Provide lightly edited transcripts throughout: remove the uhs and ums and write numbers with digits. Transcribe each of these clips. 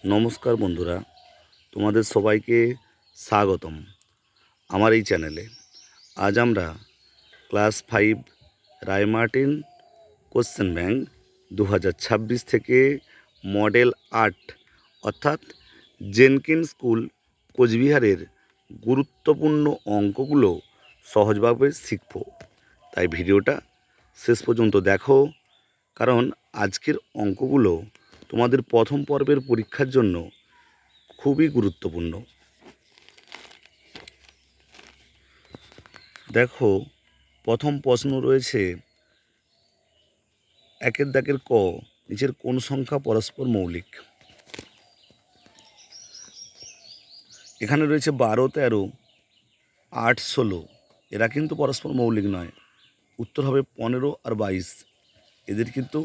নমস্কার বন্ধুরা, তোমাদের সবাইকে স্বাগতম আমার এই চ্যানেলে। আজ আমরা ক্লাস 5 রায়মার্টিন কোশ্চেন ব্যাংক 2026 থেকে মডেল 8 অর্থাৎ জেনকিন স্কুল কোচবিহারের গুরুত্বপূর্ণ অঙ্কগুলো সহজভাবে শিখব। তাই ভিডিওটা শেষ পর্যন্ত দেখো, কারণ আজকের অঙ্কগুলো তোমাদের প্রথম পর্বের পরীক্ষার জন্য খুবই গুরুত্বপূর্ণ। দেখো, প্রথম প্রশ্ন রয়েছে একের দাগের ক, নিচের কোন সংখ্যা পরস্পর মৌলিক। এখানে রয়েছে 12, 13, 8, 16, এরা কিন্তু পরস্পর মৌলিক নয়। উত্তর হবে 15 আর 22। এদের কিন্তু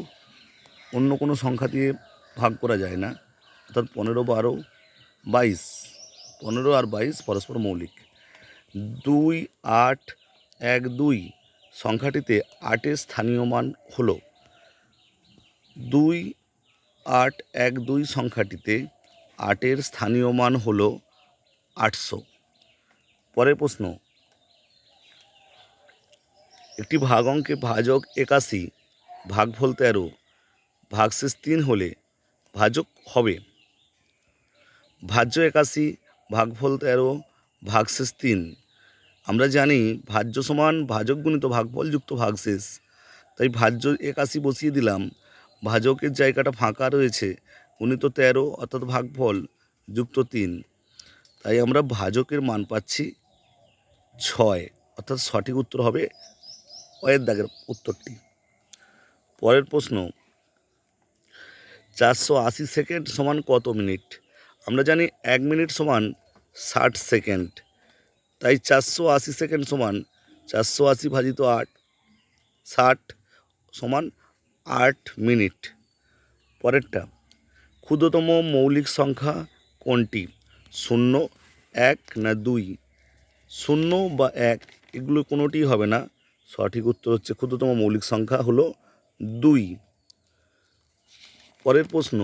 অন্য কোনো সংখ্যা দিয়ে ভাগ করা যায় না, অর্থাৎ 15, 12, 22, 15 আর 22 পরস্পর মৌলিক। 2, 8, 1, 2 সংখ্যাটিতে 8-এর স্থানীয় মান হলো 2, 8, 1, 2 সংখ্যাটিতে 8-এর স্থানীয় মান হলো 800। পরের প্রশ্ন, একটি ভাগ অঙ্কে ভাজক 81 ভাগফল 13 ভাগশেষ 3 হলে ভাজক হবে ভাজ্য 81 ভাগফল 13 ভাগশেষ 3। আমরা জানি ভাজ্য সমান ভাজক গুণিত ভাগফল যুক্ত ভাগশেষ, তাই ভাজ্য 81 বসিয়ে দিলাম। ভাজকের জায়গাটা ফাঁকা রয়েছে, গুণিত 13 অর্থাৎ ভাগফল যুক্ত 3, তাই আমরা ভাজকের মান পাচ্ছি 6, অর্থাৎ সঠিক উত্তর হবে অয়ের দাগের উত্তরটি। পরের প্রশ্ন, 480 সেকেন্ড সমান কত মিনিট। আমরা জানি 1 মিনিট সমান 60 সেকেন্ড, তাই 480 সেকেন্ড সমান 480 ভাজিত 8, 60 সমান 8 মিনিট। পরেরটা, ক্ষুদ্রতম মৌলিক সংখ্যা কোনটি? 0, 1 না 2? 0 বা 1 এগুলো কোনোটিই হবে না, সঠিক উত্তর হচ্ছে ক্ষুদ্রতম মৌলিক সংখ্যা হলো 2। পরের প্রশ্ন,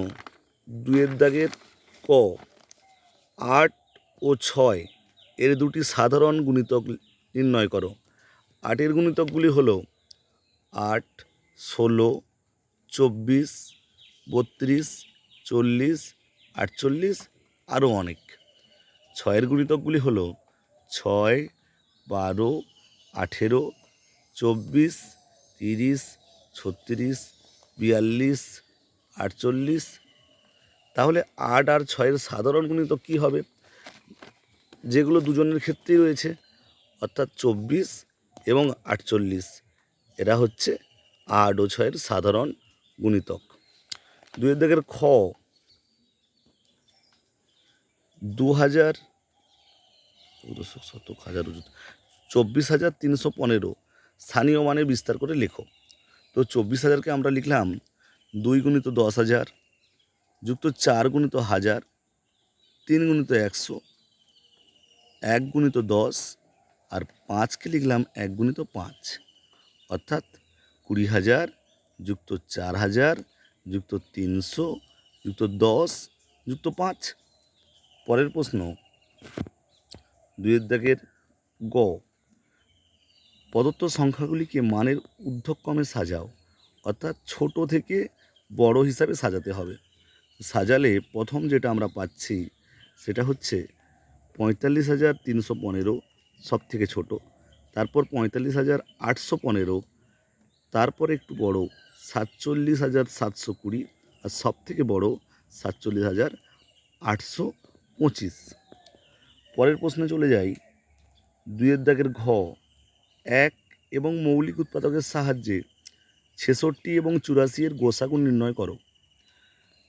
2-এর দাগের ক, 8 ও 6 এর দুটি সাধারণ গুণিতক নির্ণয় করো। 8-এর গুণিতকগুলি হলো 8, 16, 24, 32, 40, 48, আরও অনেক। 6-এর গুণিতকগুলি হলো 6, 12, 18, 24, 30, 36, 42, 48। তাহলে 8 আর 6-এর সাধারণ গুণিতক কী হবে? যেগুলো দুজনের ক্ষেত্রেই রয়েছে, অর্থাৎ 24 এবং 48, এরা হচ্ছে 8 ও 6-এর সাধারণ গুণিতক। 2-এর দাগের খ, 24,315 স্থানীয় মানে বিস্তার করে লেখো। তো 24,000কে আমরা লিখলাম 2 গুণিত 10,000 যুক্ত 4 গুণিত 1000, 3 গুণিত 100, 1 গুণিত 10 আর 5কে লিখলাম 1 গুণিত 5, অর্থাৎ 20,000 যুক্ত 4,000 যুক্ত 300 যুক্ত 10 যুক্ত 5। পরের প্রশ্ন, 2-এর দাগের গ, প্রদত্ত সংখ্যাগুলিকে মানের ঊর্ধ্বক্রমে সাজাও, অর্থাৎ ছোট থেকে বড় হিসাবে সাজাতে হবে। সাজালে প্রথম যেটা আমরা পাচ্ছি সেটা হচ্ছে 45,315 সব থেকে ছোটো, তারপর 45,815, তারপর একটু বড় 47,720 আর সব থেকে বড় 47,825। পরের প্রশ্নে চলে যাই। 2-এর দাগের ঘ, 1 এবং মৌলিক উৎপাদকের সাহায্যে 66 এবং 84 এর গোসাগু নির্ণয় করো।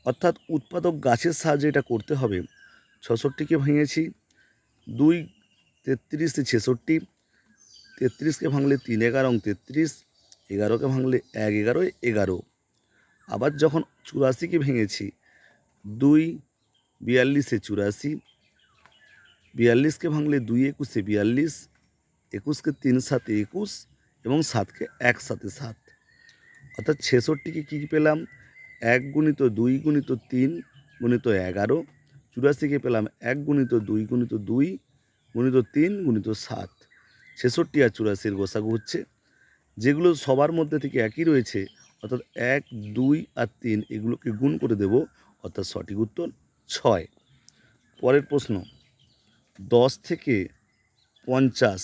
অর্থাৎ উৎপাদক গাছের সাহায্যে এটা করতে হবে। 66কে ভেঙেছি 2, 33 × 66, 33কে ভাঙলে 3 11 33, 11কে ভাঙলে 1 11 11। আবার যখন 84কে ভেঙেছি 2, 42 84, 42কে ভাঙলে 2 21 42, 21কে 3 7 21 এবং 7কে 1 7 7। অর্থাৎ 66কে কী পেলাম? 1 গুণিত 2 গুণিত 3 গুণিত 11, 84কে পেলাম 1 গুণিত 2 গুণিত 2 গুণিত 3 গুণিত 7। 66 আর 84 গোসাগু হচ্ছে, যেগুলো সবার মধ্যে থেকে একই রয়েছে, অর্থাৎ 1, 2 আর 3 এগুলোকে গুণ করে দেব, অর্থাৎ সঠিক উত্তর 6। পরের প্রশ্ন, 10 থেকে 50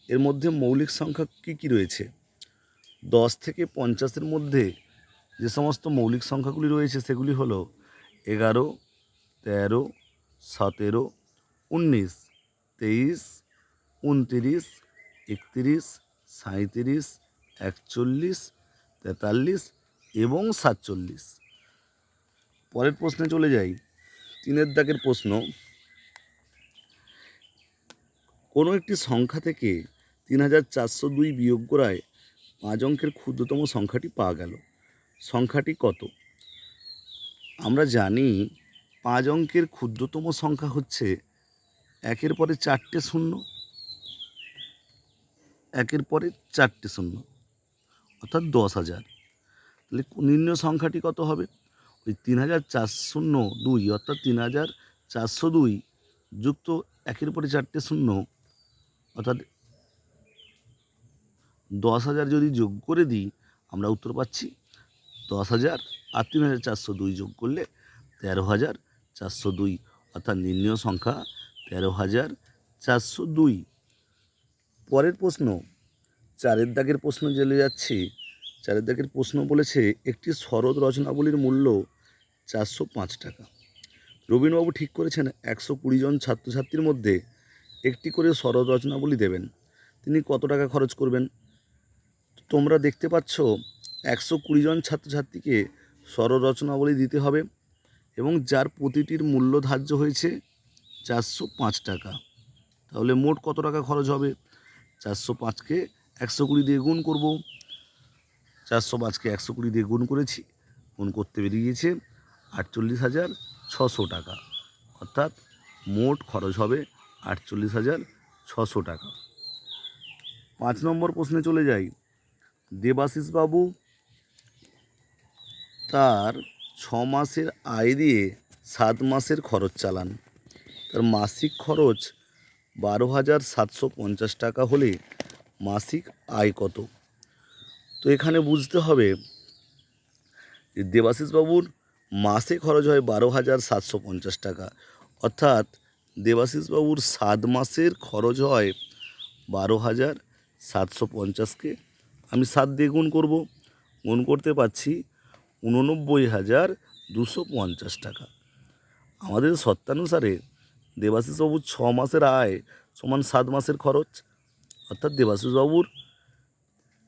এর মধ্যে মৌলিক সংখ্যা কী কী রয়েছে? 10 থেকে 50-এর মধ্যে যে সমস্ত মৌলিক সংখ্যাগুলি রয়েছে সেগুলি হলো 11, 13, 17, 19, 23, 29, 31, 37, 41, 43 এবং 47। পরের প্রশ্নে চলে যাই। 3 দাগের প্রশ্ন, কোনো একটি সংখ্যা থেকে 3402 বিয়োগ করায় 5 অঙ্কের ক্ষুদ্রতম সংখ্যাটি পাওয়া গেল। সংখ্যাটি কত? আমরা জানি 5 অঙ্কের ক্ষুদ্রতম সংখ্যা হচ্ছে 1-এর পরে 4টে শূন্য, 1-এর পরে 4টে শূন্য, অর্থাৎ 10,000। তাহলে নির্ণয় সংখ্যাটি কত হবে? ওই 3402 অর্থাৎ 3402 যুক্ত 1-এর পরে 4টে শূন্য, অর্থাৎ 10,000 যদি যোগ করে দিই আমরা উত্তর পাচ্ছি 10,000, আর 3402 যোগ করলে 13,402, অর্থাৎ নির্ণয় সংখ্যা 13,402। পরের প্রশ্ন, 4 দাগের প্রশ্ন চলে যাচ্ছি। 4 দাগের প্রশ্ন বলেছে একটি শরৎ রচনাবলীর মূল্য 405 টাকা। রবীন্দ্রবাবু ঠিক করেছেন 120 জন ছাত্রছাত্রীর মধ্যে একটি করে শরৎ রচনাবলী দেবেন। তিনি কত টাকা খরচ করবেন? তোমরা দেখতে পাচ্ছ 120 জন ছাত্রছাত্রীকে শরৎ রচনাবলী দিতে হবে এবং যার প্রতিটির মূল্য ধার্য হয়েছে 405 টাকা। তাহলে মোট কত টাকা খরচ হবে? 405কে 120 দিয়ে গুণ করব। 405কে 120 দিয়ে গুণ করেছি, গুণ করতে বেরিয়েছে 48,600 টাকা, অর্থাৎ মোট খরচ হবে 48,600 টাকা। 5 নম্বর প্রশ্নে চলে যাই। দেবাশিসবাবু তার 6 মাসের আয় দিয়ে 7 মাসের খরচ চালান। তার মাসিক খরচ 12,750 টাকা হলে মাসিক আয় কত? তো এখানে বুঝতে হবে যে দেবাশিসবাবুর মাসে খরচ হয় 12,750 টাকা, অর্থাৎ দেবাশিসবাবুর 7 মাসের খরচ হয় 12,750কে আমি 7 দিয়ে গুণ করব। গুণ করতে পারছি 89,250 টাকা। আমাদের শর্তানুসারে দেবাশিসবাবুর 6 মাসের আয় সমান 7 মাসের খরচ, অর্থাৎ দেবাশিসবাবুর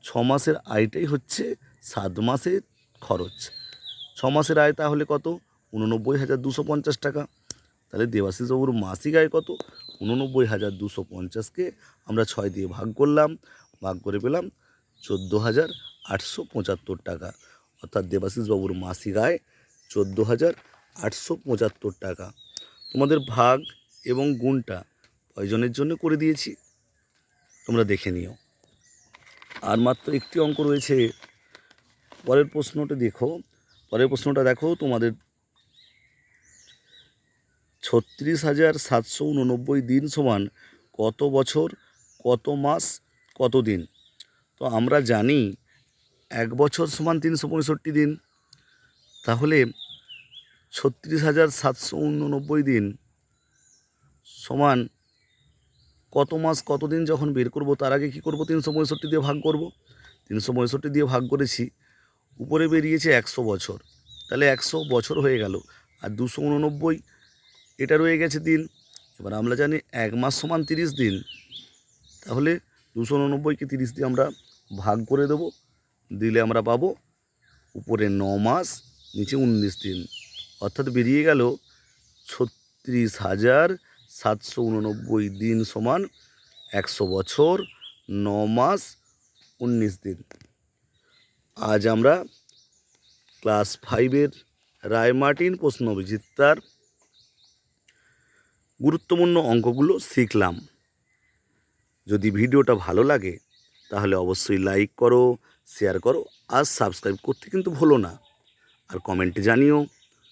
6 মাসের আয়টাই হচ্ছে 7 মাসের খরচ। 6 মাসের আয় তাহলে কত? 89,250 টাকা। তাহলে দেবাশিসবাবুর মাসিক আয় কত? 89,250কে আমরা 6 দিয়ে ভাগ করলাম, ভাগ করে পেলাম 14,875 টাকা, অর্থাৎ দেবাশিসবাবুর মাসিক আয় 14,875 টাকা। তোমাদের ভাগ এবং গুণটা কয়জনের জন্য করে দিয়েছি তোমরা দেখে নিও। আর মাত্র একটি অঙ্ক রয়েছে। পরের প্রশ্নটা দেখো, তোমাদের 36,789 দিন সমান কত বছর, কত মাস, কত দিন? তো আমরা জানি 1 বছর সমান 365 দিন। তাহলে 36,789 দিন সমান কত মাস কত দিন যখন বের করব তার আগে কী করব? 365 দিয়ে ভাগ করব। 365 দিয়ে ভাগ করেছি, উপরে বেরিয়েছে 100 বছর, তাহলে 100 বছর হয়ে গেল। আর 289 এটা রয়ে গেছে দিন। এবার আমরা জানি 1 মাস সমান 30 দিন, তাহলে 289কে 30 দিয়ে আমরা ভাগ করে দেব, দিলে আমরা পাবো উপরে 9 মাস, নিচে 19 দিন, অর্থাৎ বেরিয়ে গেল 36,789 দিন সমান 100 বছর, 9 মাস, 19 দিন। আজ আমরা ক্লাস 5-এর রায়মার্টিন প্রশ্নবিচিত্রার গুরুত্বপূর্ণ অঙ্কগুলো শিখলাম। যদি ভিডিওটা ভালো লাগে তাহলে অবশ্যই লাইক করো, শেয়ার করো আর সাবস্ক্রাইব করতে কিন্তু ভুলো না। আর কমেন্টে জানিও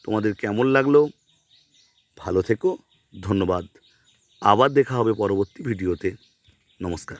তোমাদের কেমন লাগলো? ভালো থেকো, ধন্যবাদ। আবার দেখা হবে পরবর্তী ভিডিওতে। নমস্কার।